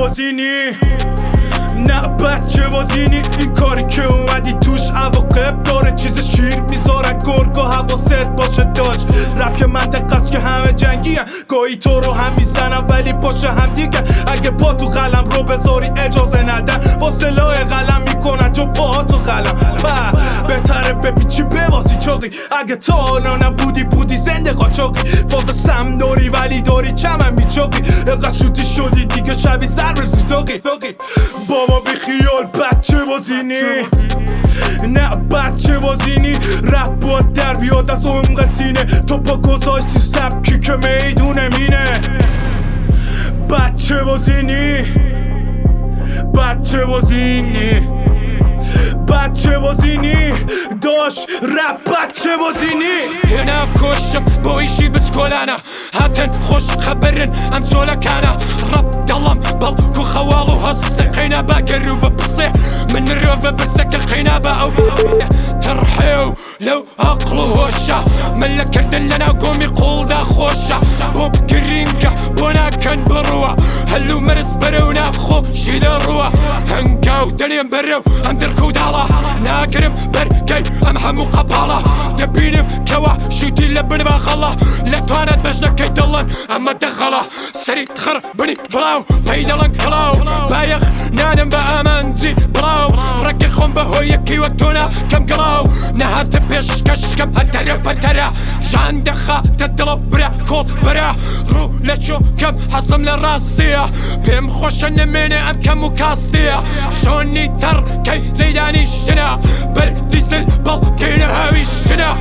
بازینی نه بچه بازینی این کاری که اومدی توش عواقب داره چیز شیر میذاره گرگ و حواست باشه داشت رپ یه منطقه است که همه جنگی هن. گاهی تو رو هم میزنن ولی باشه هم دیگه اگه پا تو قلم رو بذاری اجازه ندن با سلاح قلم میکنن جو پا تو قلم بهتره بپیچی ببازی چاقی اگه تا حالا نبودی زنده قاچاقی فاز سم داری ولی داری چمن میچاقی اقدر شوتی شدی دیگه شبی سر برسی داقی بابا بی خیال بچه بازینی نه بچه بازینی رپ باید در بیاد از عمق سینه تو پا گذاشتی سبکی که میدونه مینه بچه بازینی بچه بازینی بچه بازینی داش رپ بچه بازینی هنا كوشم بويشي بسكولانا هاتن خوش خبرن ام سولكانا رب دلم بلكو خوالو هستقينا باكر وببصيح من الريوب برسك القينابة او ترحيو لو اقلو هوشا ملك لنا قوم يقول دا خوشا بوم كرينكا بونا كان بروا هلو مرس برونا خو شيدا روا هنكاو دنيم برو اندركو دالا ناقرم بركي امحمو قبالة دبينم كوا شوتي لبن باخلا لتوانت باش نكي دلن اما دخلا سري تخر بني بلاو بيدلن كلاو بايخ نادم بامانتي بلاو ركي خون بهويكي وقتونا كم قلاو نهات بيش كشكم هدري بترا جان دخا تدلو برا كول برا رو لشو كم حصم للراستية بيم خوش نميني ام كم وكاستية شوني تر كي زيداني الشنا برديس البل كينا هاوي الشنا